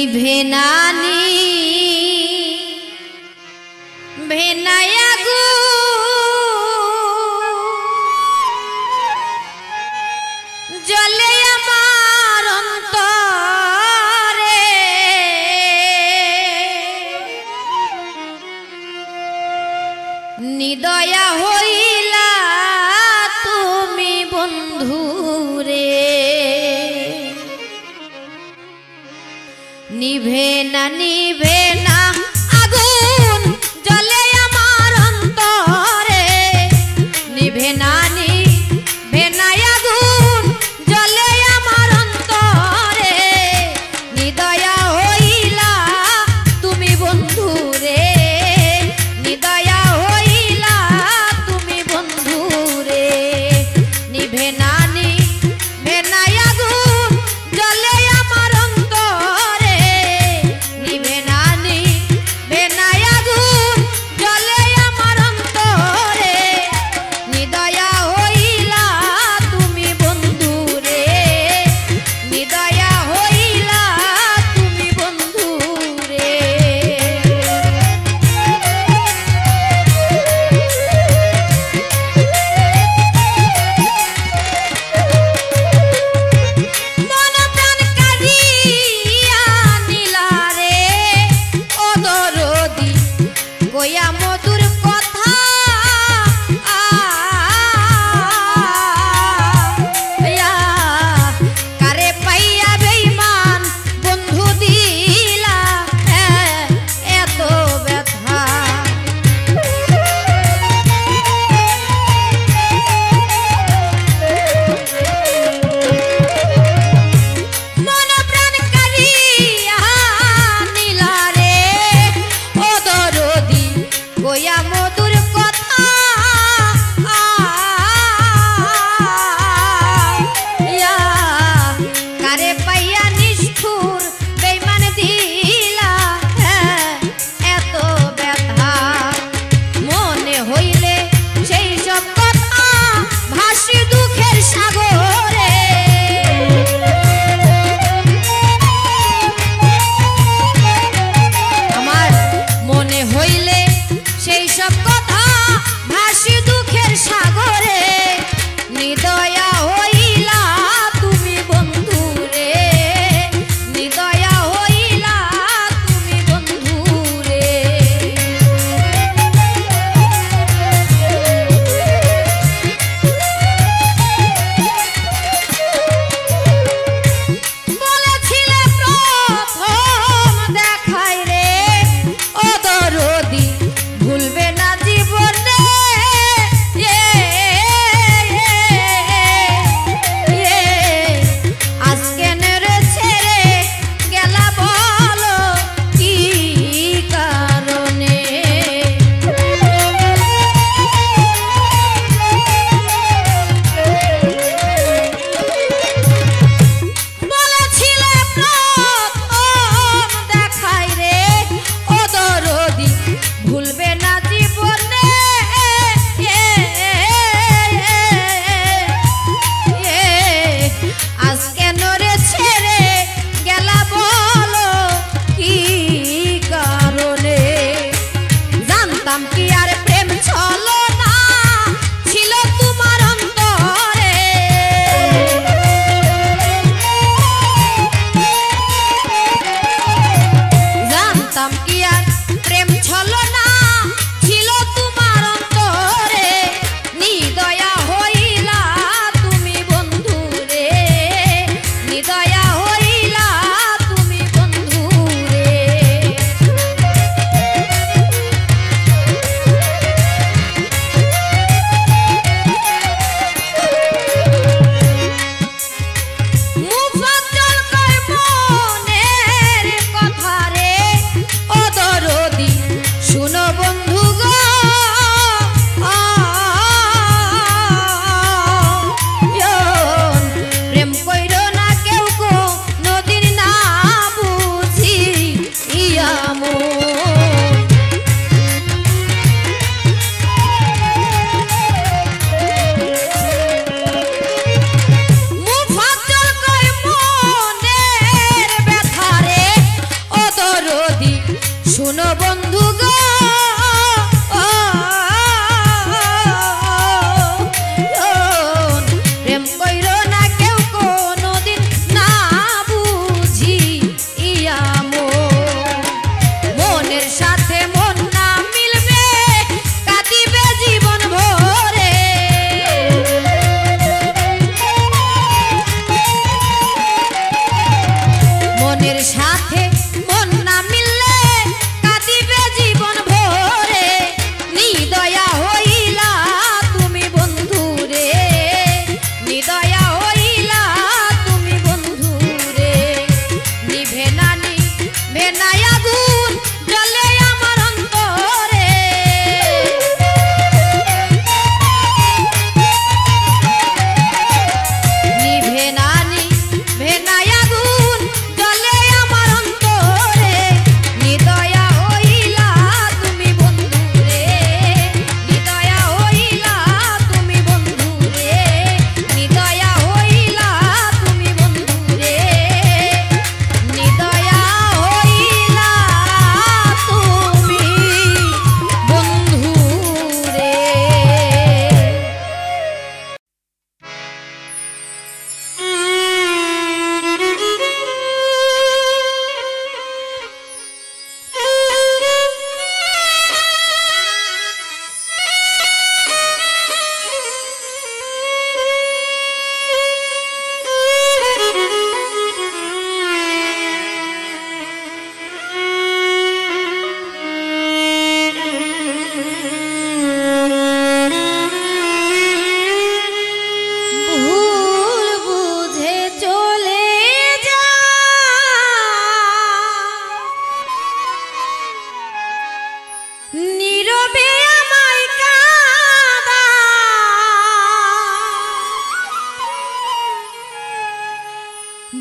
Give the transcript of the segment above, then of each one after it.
নিভে নানি ভেনায়া গো জলে আমার অন্তরে নিদয়া হইলা তুমি বন্ধুরে নিভে না আগুন জলে আমার অন্তরে নিভে না আগুন জলে আমার অন্তরে নিদয়া হইলা তুমি বন্ধুরে নিদয়া হইলা তুমি বন্ধুরে নিভে না আগুন জলে আমার অন্তরে নিভে না আগুন জলে আমার অন্তরে নিদয়া হইলা তুমি বন্ধুরে নিদয়া হইলা তুমি বন্ধুরে মন প্রাণ কাঁদিয়া নীলারে ও দরদি কইয়া মধুর কথা কারে পাইয়া বেঈমান বন্ধু দিলা এত ব্যথা মন প্রাণ কাঁদিয়া নীলারে ও দরদি কইয়া মধুর কথা কারে পাইয়া নিষ্ঠুর বেঈমান দিলা এত ব্যথা মনে হইলে সেই সব কথা ভাসি দুঃখের সাগরে আমার মনে হইলে সেই সব কথা ভাসি দুঃখের সাগরে নিদয়া হইলা তুমি বন্ধুরে নিদয়া হইলা তুমি বন্ধুরে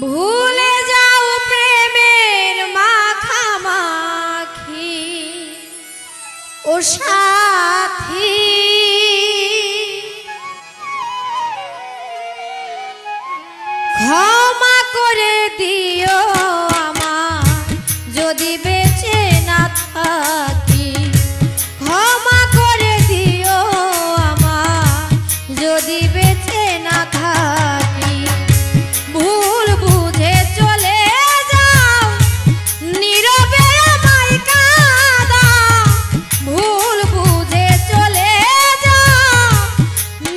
ভুলে যাও প্রেমের মাখামাখি ও সাথী, ক্ষমা করে দিও আমার যদি বেঁচে না থাকি, ক্ষমা করে দিও আমার যদি বেঁচে না থাকি। ভুল বুঝে চলে যাও নীরবে আমায় কাঁদাও, ভুল বুঝে চলে যাও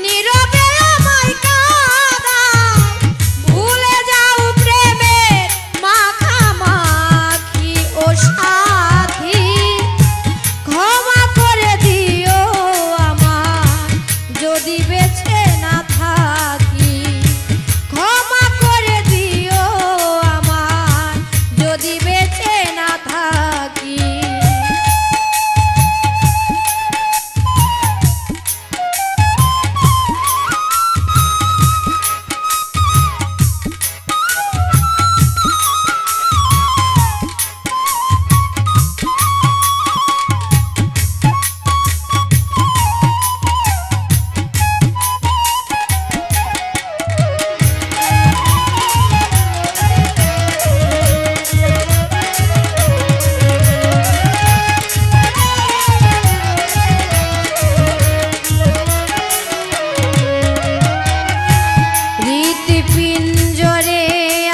নীরবে আমায় কাঁদাও। ভুলে যাও প্রেমের মাখামাখি ও সাথী, ক্ষমা করে দিও আমার যদি বেঁচে না থাকি, ক্ষমা করে দিও আমার যদি বেঁচে না থাকি। পিঞ্জরে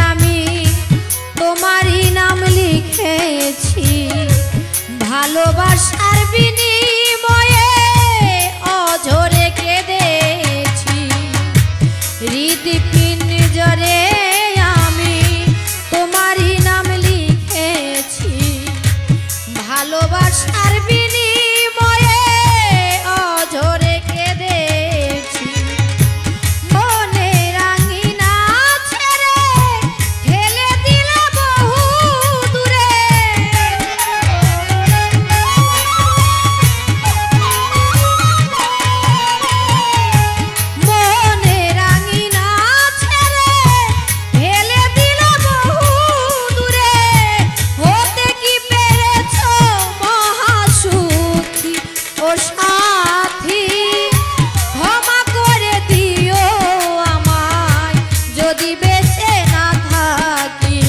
আমি তোমারই নাম লিখেছি, ভালোবাসার বিনিময়ে অঝরে কেঁদেছি। হৃদপিঞ্জরে আমি তোমারই নাম লিখেছি, ভালোবাসার বিনিময়ে অঝরে কেঁদেছি। মনের আঙিনা ছেড়ে ঠেলে দিলে বহু দূরে, মনের আঙিনা ছেড়ে ঠেলে দিলে বহু দূরে। হতে কি পেরেছো মহাসুখী ও সাথী, ক্ষমা করে দিও আমায় যদি বেঁচে না থাকি,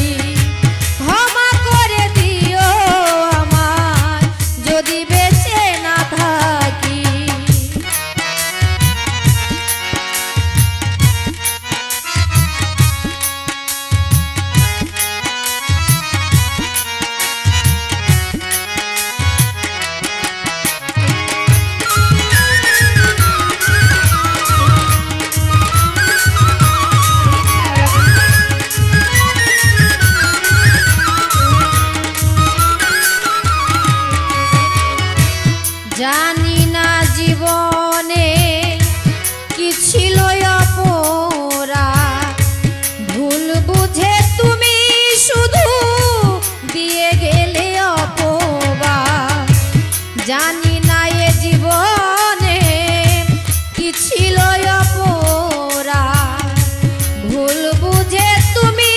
ক্ষমা করে দিও আমায় যদি বেঁচে না থাকি। জানি না জীবনে কি ছিল অপরাধ, ভুল বুঝে তুমি শুধু দিয়ে গেলে অপবাদ। জানি না এ জীবনে কি ছিল অপরাধ, ভুল বুঝে তুমি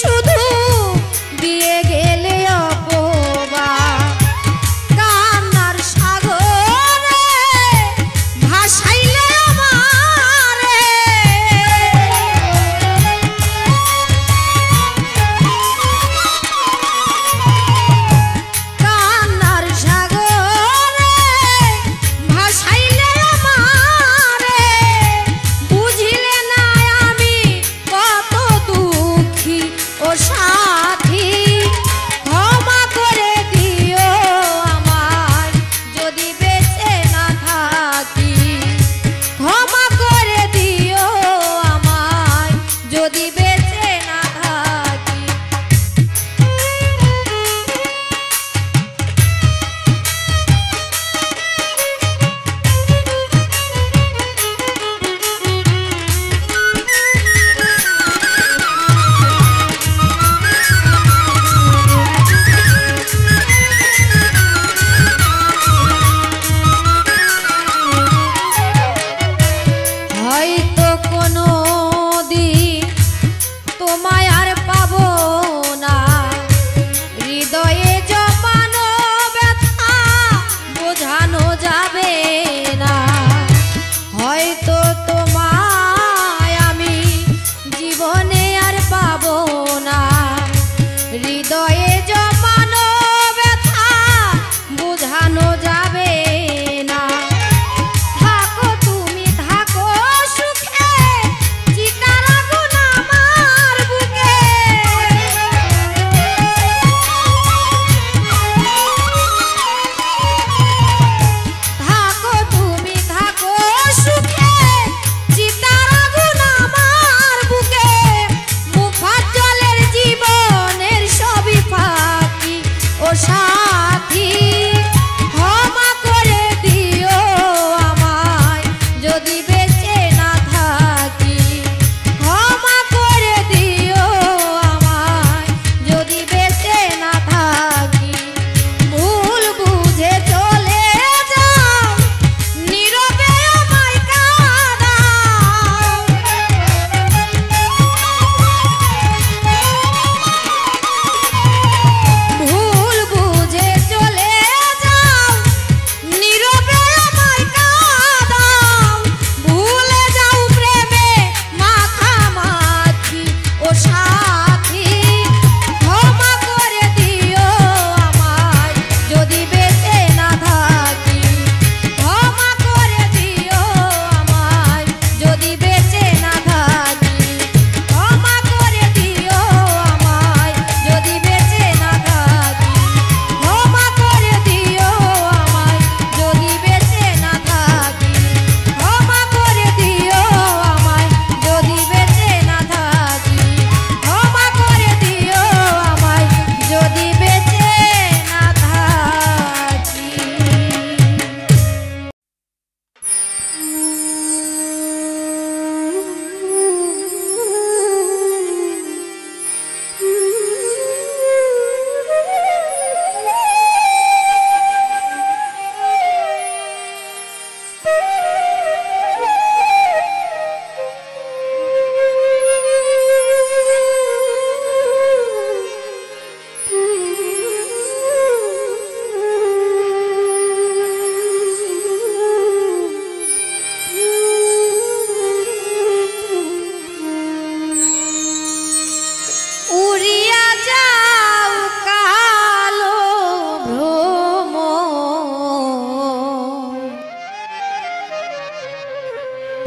শুধু দিয়ে গেলে অপবাদ। কান্নার সাগরে ভাসাইলে আমারে, কান্নার সাগরে ভাসাইলে আমারে।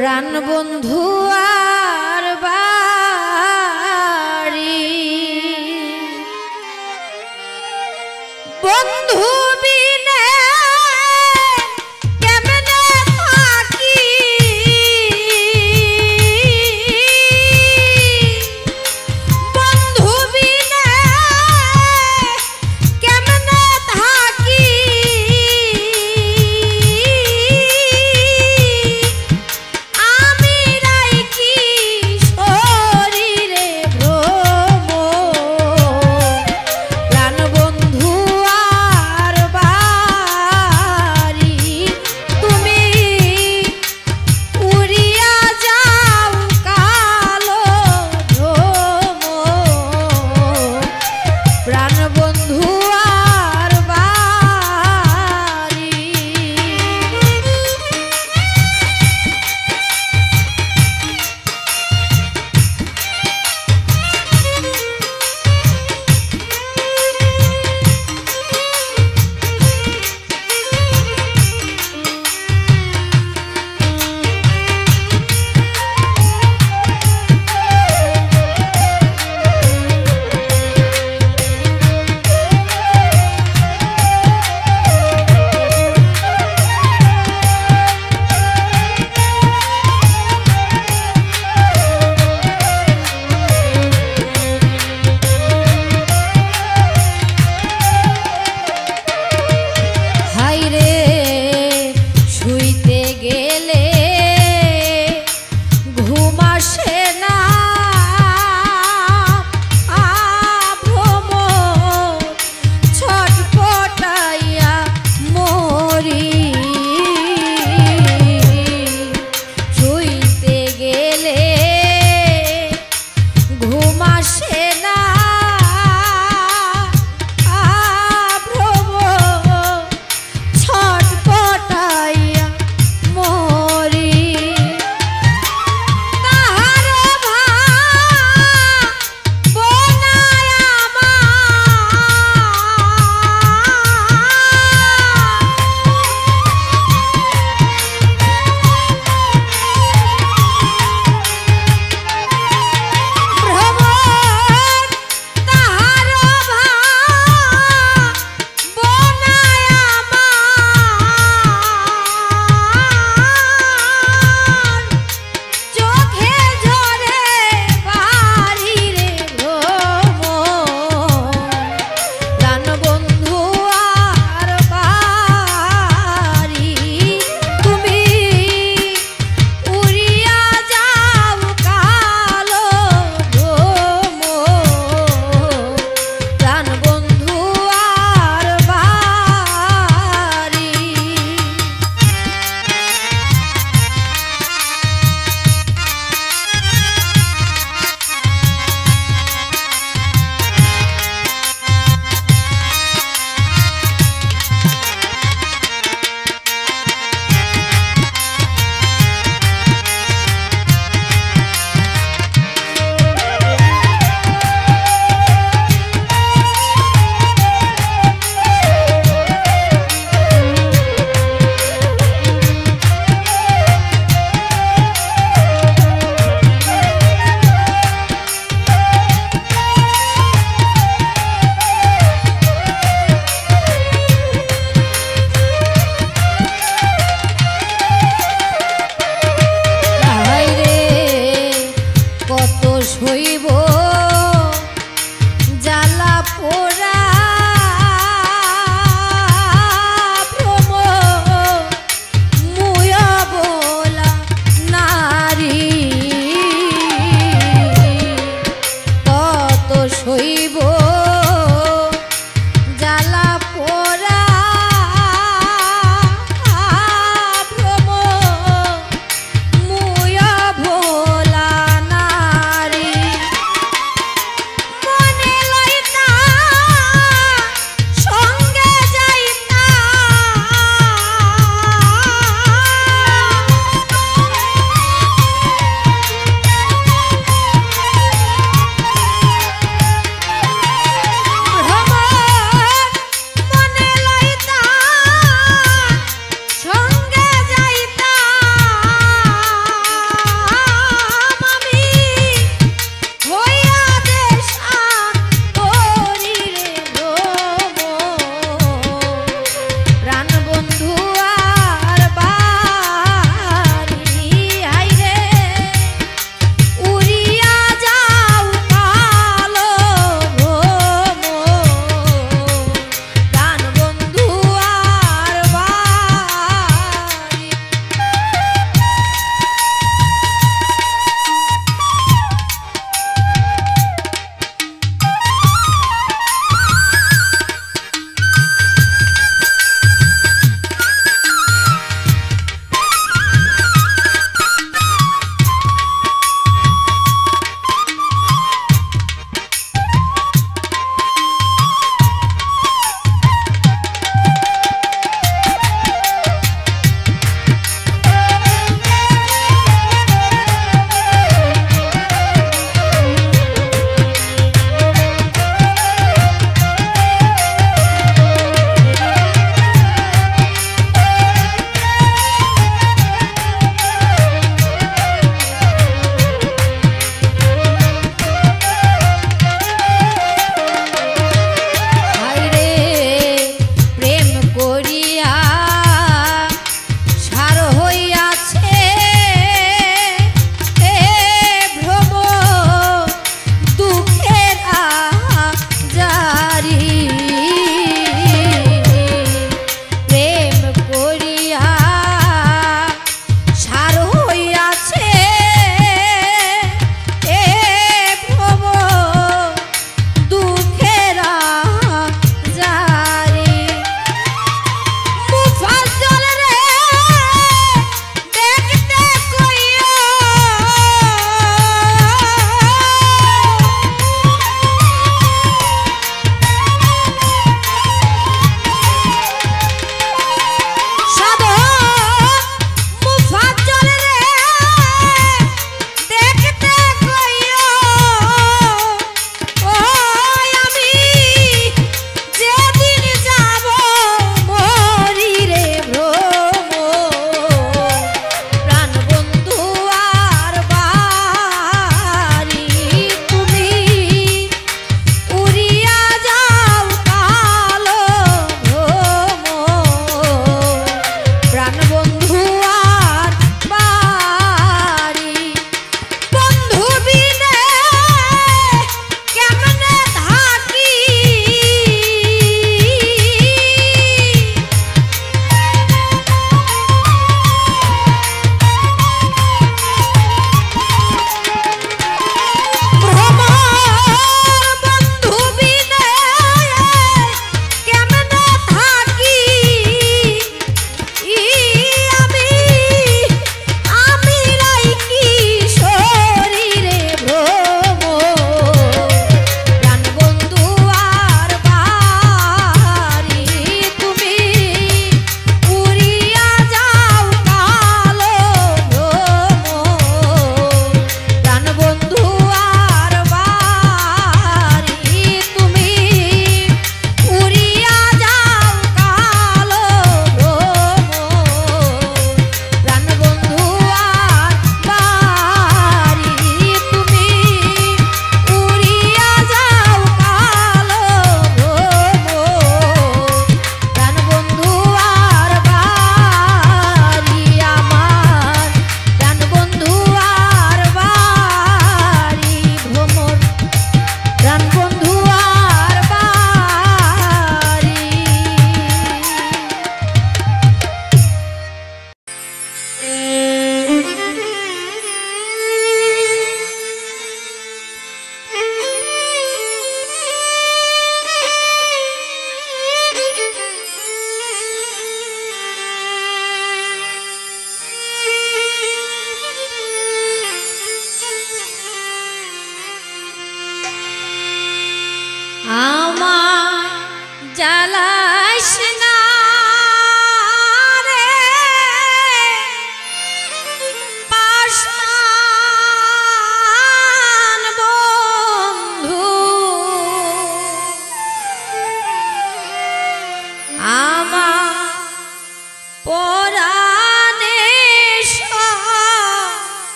প্রাণ বন্ধু আর বাড়ি বন্ধু বিনে কেমনে থাকি বন্ধু বিনে কেমনে থাকি আমি রাইখি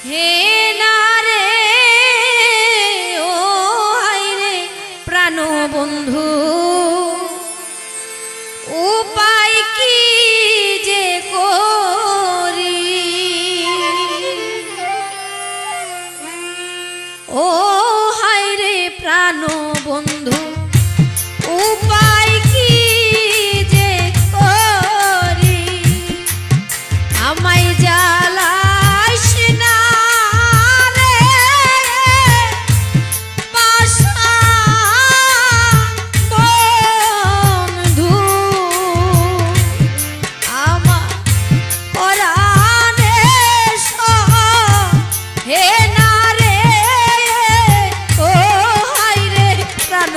হে নারে ও হায়রে প্রাণ বন্ধু উপায় কি যে করি ও হায়রে প্রাণ বন্ধু উপায় কি যে করি আমায় জ্বালাইস না রে পাশা বন্ধু আমার পরাণে হে না রে ও হায়রে প্রাণ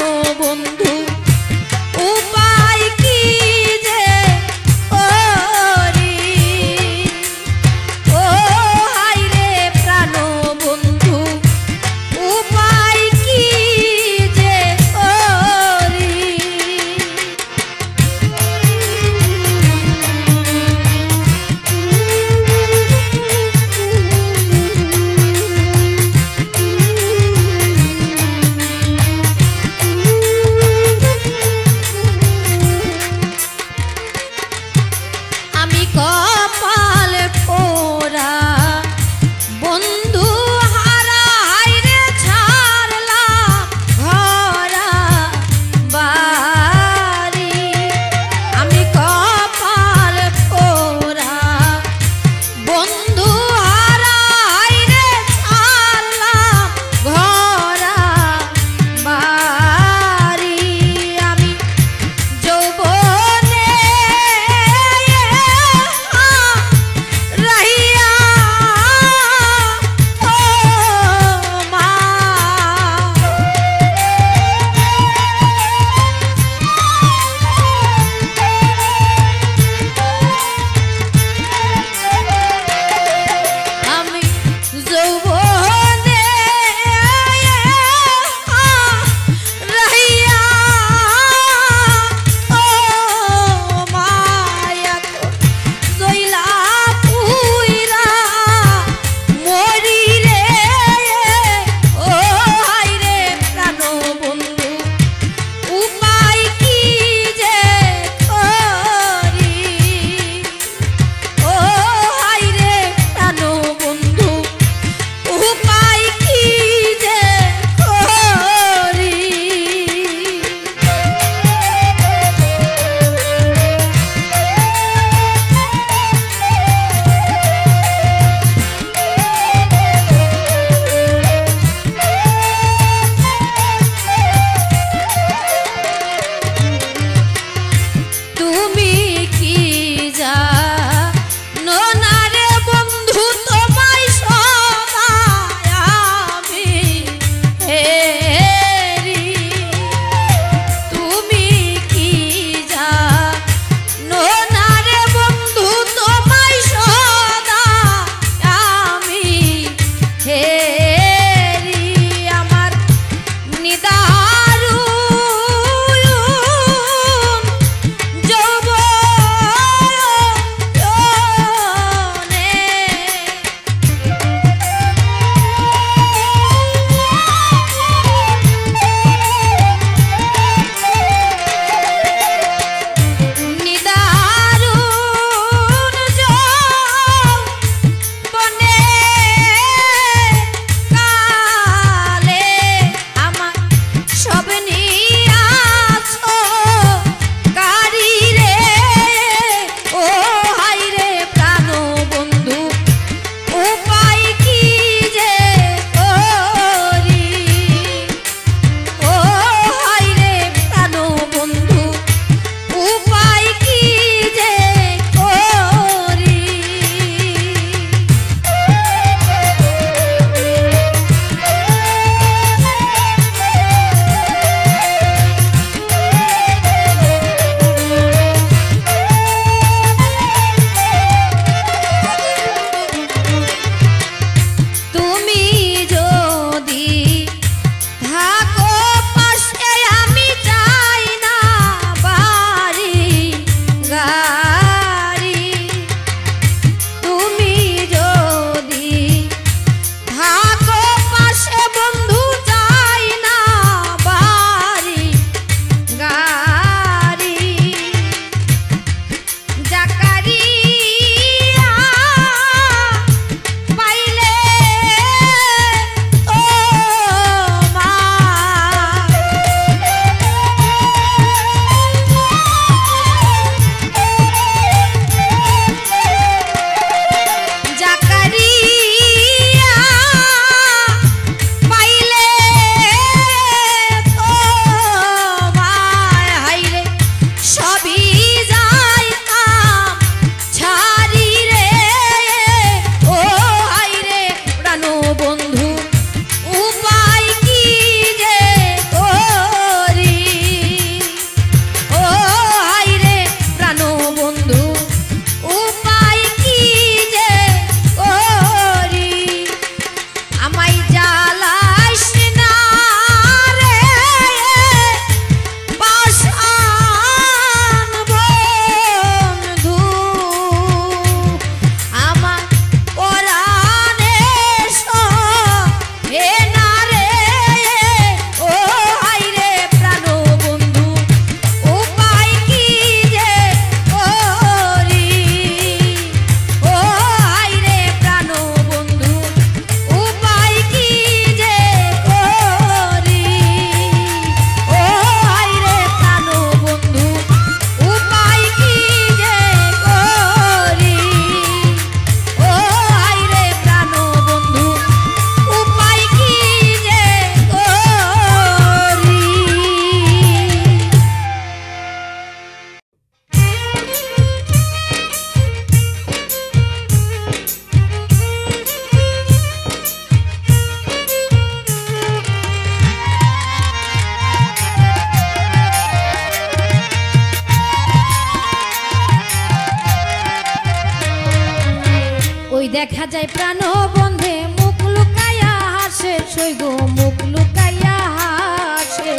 যায় প্রাণ বন্ধে মুখ লুকাইয়া হাসে সইগো মুখ লুকাইয়া হাসে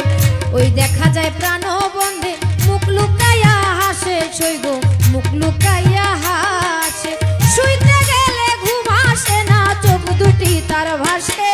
ওই দেখা যায় প্রাণ বন্ধে মুখ লুকাইয়া হাসে সইগো মুখ লুকাইয়া হাসে শুইতে গেলে ঘুম আসে না চোখ দুটি তার ভাসে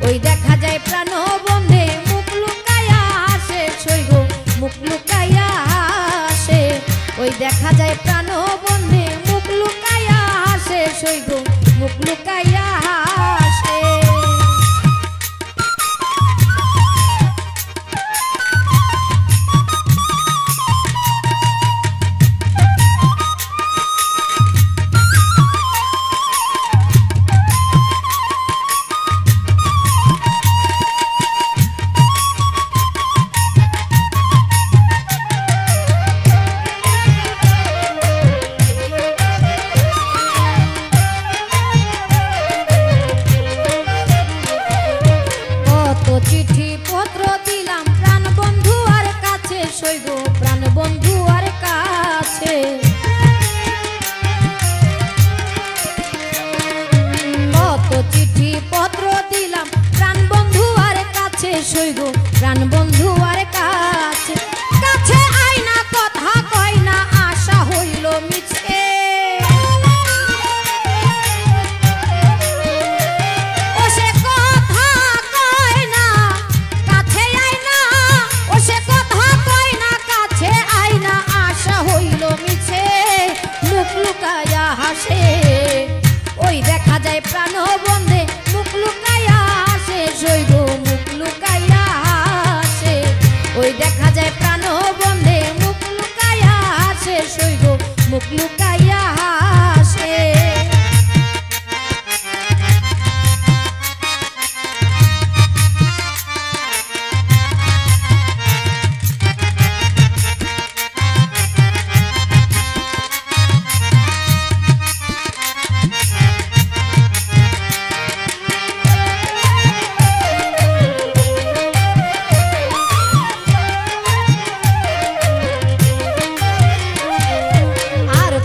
ওই দেখা যায় প্রাণ বন্ধে মুখ লুকাইয়া হাসে সইগো মুখ লুকাইয়া হাসে ওই দেখা যায় প্রাণ বন্ধে মুখ লুকাইয়া হাসে সইগো মুখ লুকাইয়া হাসে চিঠি পত্র দিলাম প্রাণ বন্ধু আর কাছে সইগো প্রাণ বন্ধু আর কাছে কত চিঠি পত্র দিলাম প্রাণ বন্ধু আর কাছে সইগো প্রাণ বন্ধু আর কাছে কাছে আইনা কথা কয় না আশা হইল মিছে ওই দেখা যায় প্রাণ বন্ধে মুখ লুকাইয়া হাসে সইগো মুখ লুকাইয়া হাসে ওই দেখা যায় প্রাণ বন্ধে মুখ লুকাইয়া হাসে সইগো মুখ লুকাইয়া হাসে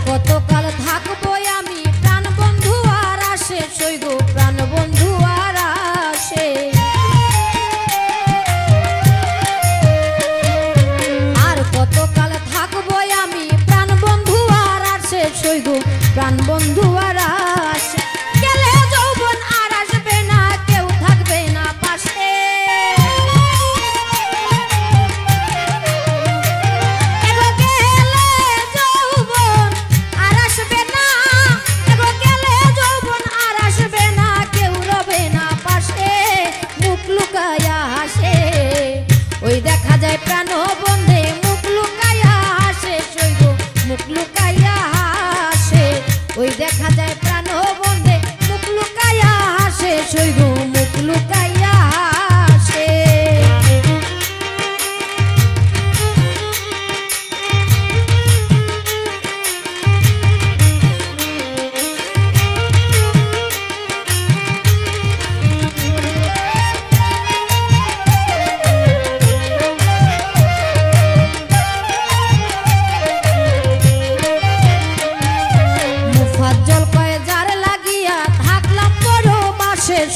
কতকাল থাকবো আমি প্রাণ বন্ধু আর আসে সইগো প্রাণ বন্ধু আর আসে আর কতকাল থাকবো আমি প্রাণ বন্ধু আর আসে সইগো প্রাণ বন্ধু আর আসে গেলে যৌবন আর আসবে না কেউ থাকবে না পাশে ওই দেখা যায় প্রাণ বন্ধে মুখ লুকাইয়া হাসে সইগো মুখ লুকাইয়া হাসে ওই দেখা যায় প্রাণ বন্ধে মুখ লুকাইয়া হাসে সইগো মুখ লুকাইয়া হাসে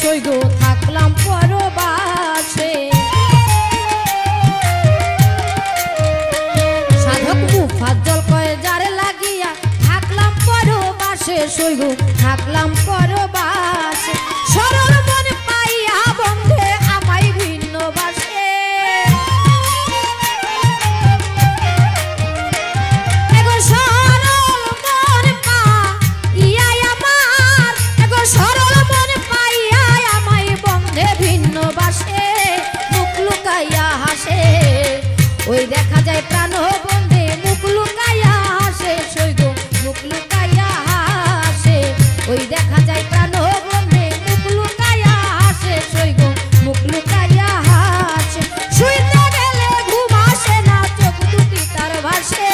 সইগো থাকলাম পরবাসে সাধক মুফাজ্জল কয় যারে লাগিয়া থাকলাম পরবাসে সইগো থাকলাম পরবাসে সরল মন পাইয়া বন্ধে আমায় ভিন্ন বাসে এগো সরল মন পাইয়া আমার এগো সরল মন ভিন্ন বাসে মুখ লুকাইয়া হাসে ওই দেখা যায় প্রাণ বন্ধে মুখ লুকাইয়া হাসে সইগো মুখ লুকাইয়া হাসে ওই দেখা যায় প্রাণ বন্ধে মুখ লুকাইয়া হাসে সইগো মুখ লুকাইয়া হাসে শুইতে গেলে ঘুম আসে না চোখ দুটি তার ভাসে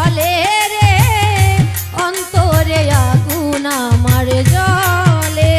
জলে রে অন্তরে আগুন আমার জলে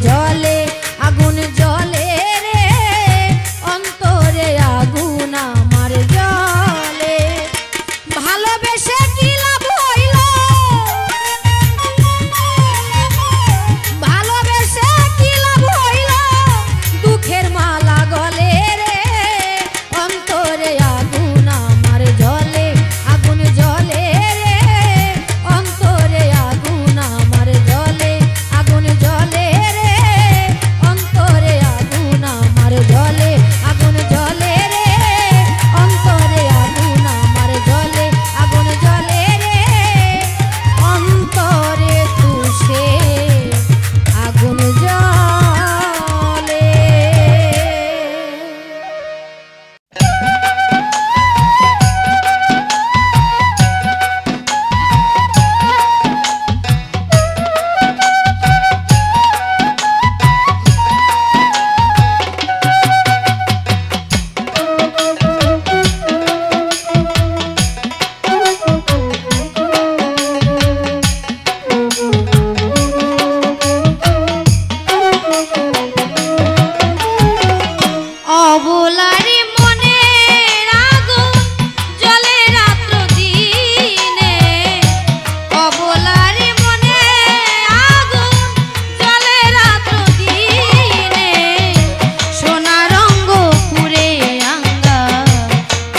জলে আগুন জলে রে অন্তরে আগুন আমার জলে ভালোবেসে কি লাভ হইল ভালোবেসে কি লাভ হইল দুঃখের মালা গলে রে অন্তরে আগুন আমার জলে আগুন জলে রে অন্তরে আগুন আমার জলে আগুন জলে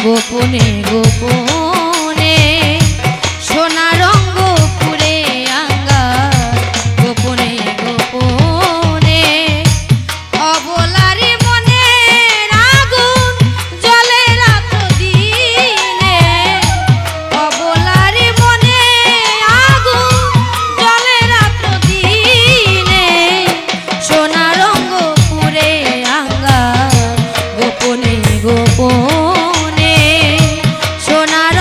গোপনে গোপনে সোনা রঙ্গ পুরে আঙ্গা গোপনে গোপনে অবলারি মনে আগুন জ্বলে রাত দিনে অবলারি মনে আগুন জ্বলে রাত দিনে সোনা রঙ্গ পুরে আঙ্গা গোপনে গোপনে সোনার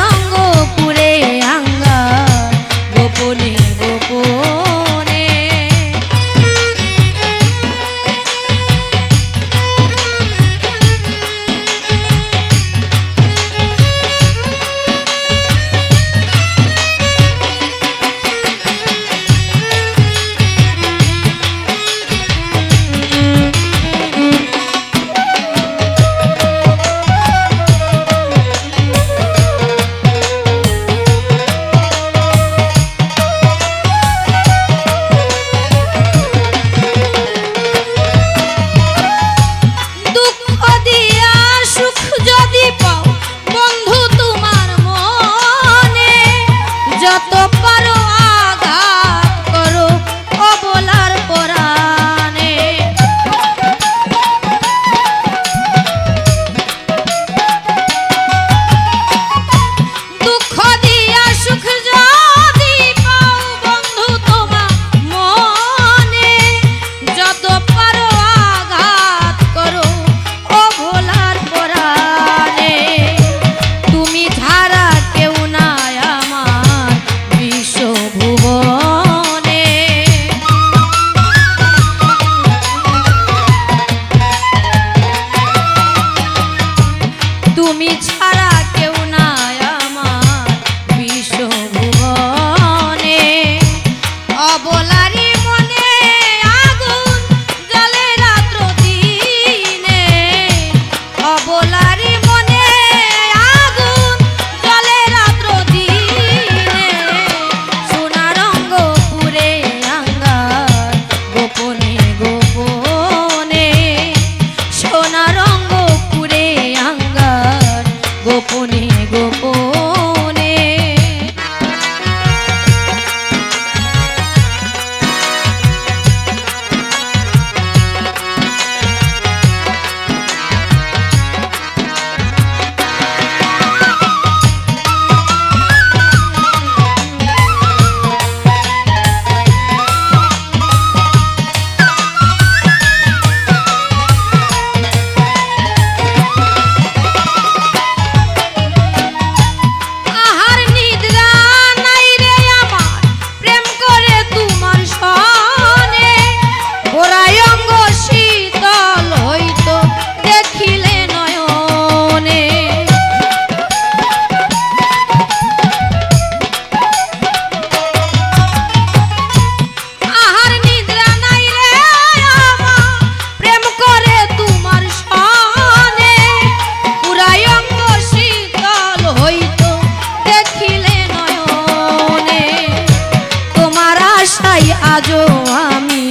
আজও আমি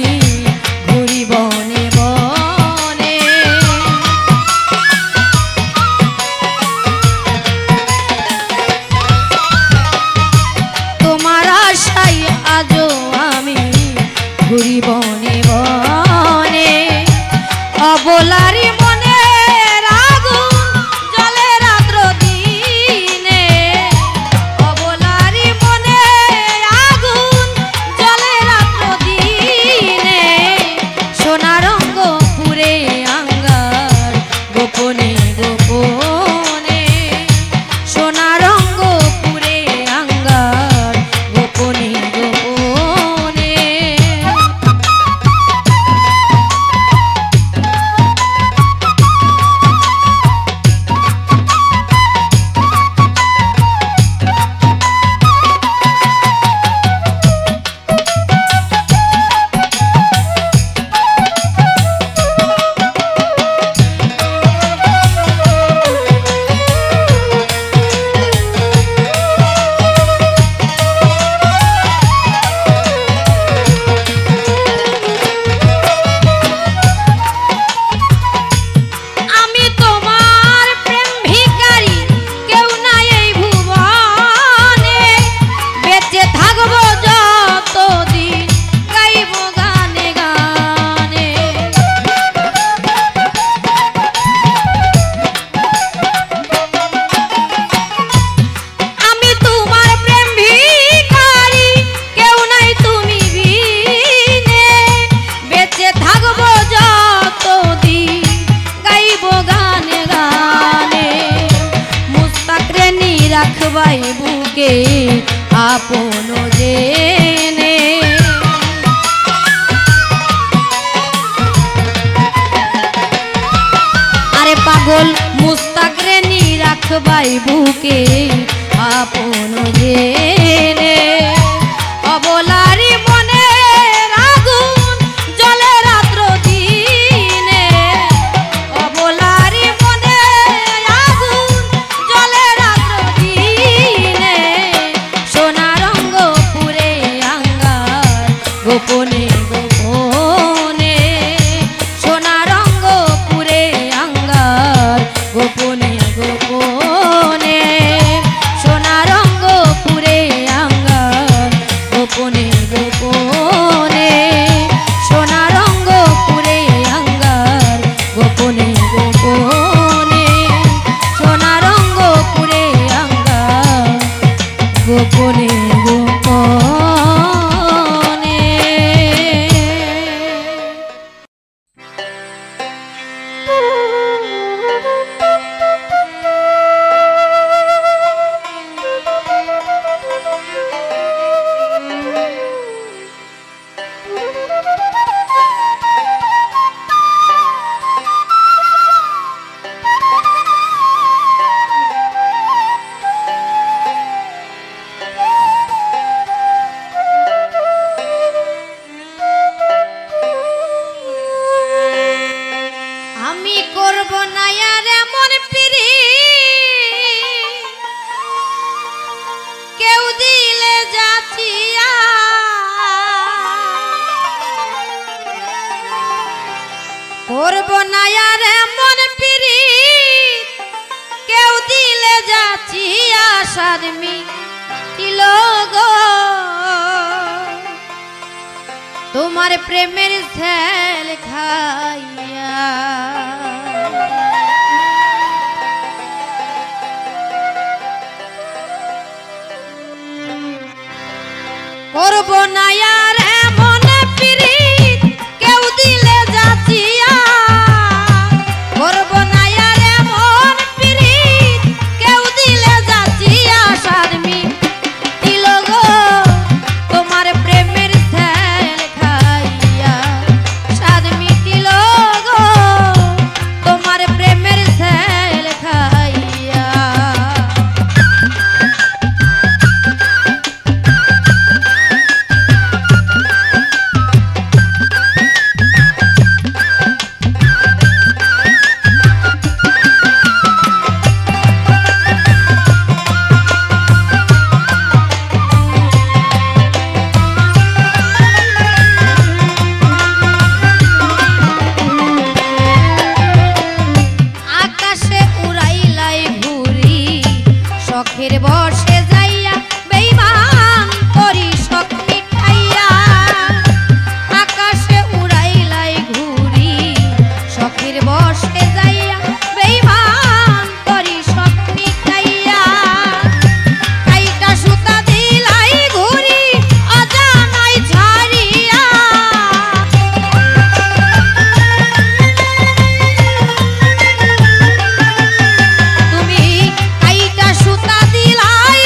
ঘুরি বনে বনে। তোমার আশায় আজও আমি ঘুরি বনে বনে। অবলারি মনে আগুন জ্বলে রাত্র দিনে। অবলারি মনে আগুন জ্বলে রাত্র দিনে। সোনা রঙ্গ পুরে আঙ্গার গোপনে গোপনে। সোনা রঙ্গ পুরে আঙ্গার গোপনে গোপনে। রাখবাই বুকে আপন জেনে। আরে পাগল মুস্তাক রে নি রাখবাই বুকে আপন জেনে। অবলারি মনে আগুন জ্বলে রাত্র দিনে। অবলারি মনে আগুন জ্বলে রাত্র দিনে। সোনা রঙ্গ পুরে আঙ্গার গোপনে গোপনে। সোনা রঙ্গ পুরে আঙ্গার গোপনে গোপনে। সোনা রঙ্গ পুরে আঙ্গার গোপনে গোপনে। সোনা রঙ্গ পুরে আঙ্গার গোপনে গোপনে। সোনা রঙ্গ পুরে আঙ্গার গোপনে গোপনে। আমি করব না আর এমন পিরিত, কেউ দিলে যাচিয়া। করব না আর এমন পিরিত, কেউ দিলে যাচিয়া। শারমি ছিল গো তোমার প্রেমের ঝাল খাইয়া। করব না আর এমন পিরিত, কেউ দিলে যাচিয়া। করব না আর এমন পিরিত, কেউ দিলে যাচিয়া। শারমি ছিল গো তোমার প্রেমের ঝাল খাইয়া। শারমি ছিল গো তোমার প্রেমের ঝাল খাইয়া। শখের বসে যাইয়া বেইমান করি শখ মিটাইয়া আকাশে উড়াইলাই ঘুরি শখের বসে যাইয়া বেইমান করি শখ মিটাইয়া কাইটা সুতা দিলাই ঘুরি অজানাই ঝাড়িয়া তুমি কাইটা সুতা দিলাই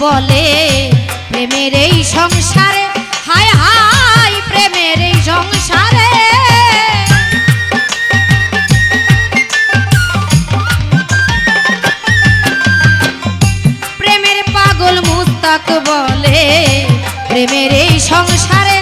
বলে প্রেমের এই সংসারে, হায় হায় প্রেমের এই সংসারে। প্রেমের পাগল মুস্তাক বলে প্রেমের এই সংসারে